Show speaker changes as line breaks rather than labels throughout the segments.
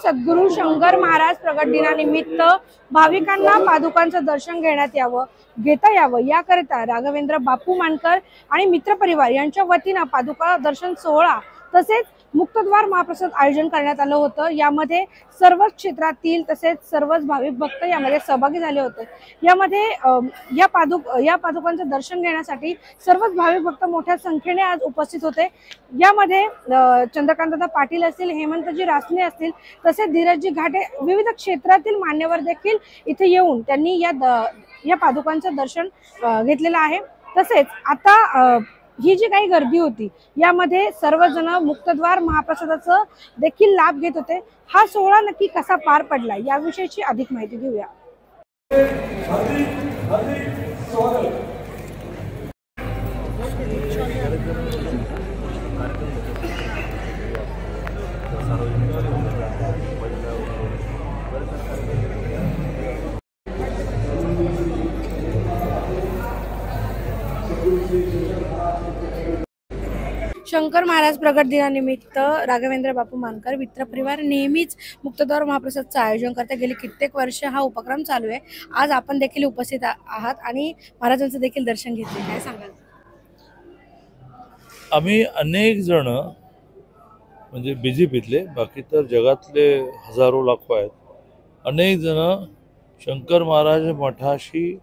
सद्गुरू शंकर महाराज प्रगट दिनानिमित्त भाविकांना पादुकांचं दर्शन घेता यावं याकरिता राघवेंद्र बापू मानकर आणि मित्रपरिवार यांच्या वतीनं पादुका दर्शन सोहळा तसेच मुक्तद्वार महाप्रसाद आयोजन करण्यात आलं होतं। यामध्ये सर्वच क्षेत्रातील तसेच सर्वच भाविक भक्त यामध्ये सहभागी झाले होते। यामध्ये या पादुकांचं दर्शन घेण्यासाठी सर्वच भाविक भक्त मोठ्या संख्येने आज उपस्थित होते। यामध्ये चंद्रकांतदादा पाटील असतील, हेमंतजी रासने असतील, तसेच धीरजजी घाटे, विविध क्षेत्रातील मान्यवर देखील इथे येऊन त्यांनी या पादुकांचं दर्शन घेतलेलं आहे। तसेच आता ही जी काही गर्दी होती यामध्ये सर्वजण मुक्तद्वार महाप्रसादाचं देखील लाभ घेत होते। हा सोहळा नक्की कसा पार पडला याविषयीची अधिक माहिती घेऊया। शंकर महाराज प्रगट दिनानिमित्त राघवेंद्र बापू मानकर मित्रपरिवार नेहमीच मुक्तद्वार महाप्रसादचं आयोजन करते। गेली कित्येक वर्ष हा उपक्रम चालू आहे। आज आपण देखील उपस्थित आहात आणि महाराजांचं देखील दर्शन घेतले, काय सांगाल?
आम्ही अनेक जण म्हणजे बीजेपीतले, बाकी तर जगातले हजारो लाखो आहेत, अनेक जण शंकर महाराज मठाशी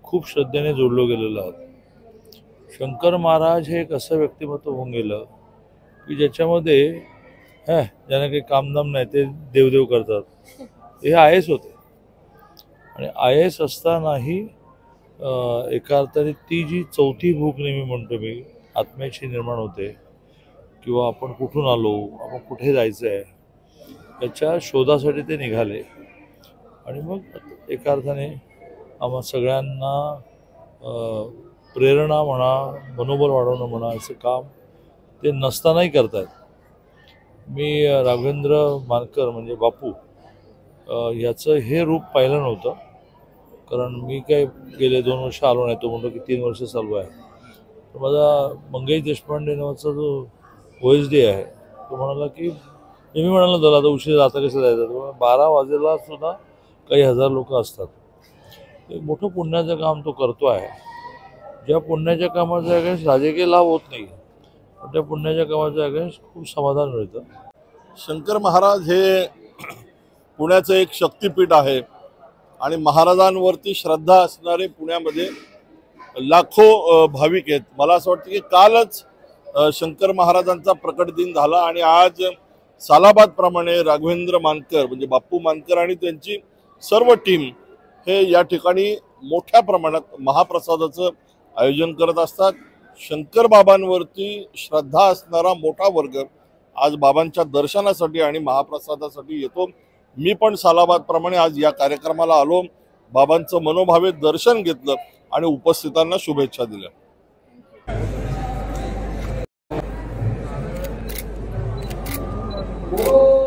खूप श्रद्धेने जोडलो गेलेलो आहोत। शंकर महाराज हे एक असं व्यक्तिमत्व होऊन गेलं की ज्याच्यामध्ये ज्यांना काही कामधाम नाही ते देवदेव करतात। हे IAS होते आणि IAS असतानाही एका अर्थाने ती जी चौथी भूक नेहमी म्हणतो मी आत्म्याची निर्माण होते, किंवा आपण कुठून आलो, आपण कुठे जायचं आहे याच्या शोधासाठी ते निघाले। आणि मग एका अर्थाने आम्हा सगळ्यांना प्रेरणा म्हणा, मनोबल वाढवणं म्हणा, असं काम ते नसतानाही करतायत। मी राघवेंद्र मानकर म्हणजे बापू याचं हे रूप पाहिलं नव्हतं, कारण मी काय गेले 2 वर्ष आलो नाही, तो म्हणतो की 3 वर्ष चालू आहे। तर माझा मंगेश देशपांडे नावाचा जो OSD आहे तो म्हणाला की मी म्हणाला झाला आता उशीर आता कसं जायचं, 12 वाजेला सुद्धा काही हजार लोक असतात। एक मोठं पुण्याचं काम तो करतो आहे। ज्या पुण्याच्या कामाचा अगेन्स्ट राजकीय लाभ होत नाही, पण त्या पुण्याच्या कामाचा अगेन्स्ट खूप समाधान मिळतं।
शंकर महाराज हे पुण्याचं एक शक्तिपीठ आहे आणि महाराजांवरती श्रद्धा असणारे पुण्यामध्ये लाखो भाविक आहेत। मला असं वाटतं की कालच शंकर महाराजांचा प्रकट दिन झाला आणि आज सालाबाद प्रमाणे राघवेंद्र मानकर म्हणजे बापू मानकर आणि त्यांची सर्व टीम हे या ठिकाणी मोठ्या प्रमाणात महाप्रसादाचं आयोजन करत असतात। शंकर बाबांवरती श्रद्धा असणारा मोठा वर्ग आज बाबांच्या दर्शनासाठी आणि महाप्रसादासाठी येतो। मी पण सालाबाद प्रमाणे आज या कार्यक्रमाला आलो, बाबांचं मनोभावे दर्शन घेतलं आणि उपस्थितांना शुभेच्छा दिल्या।
Oh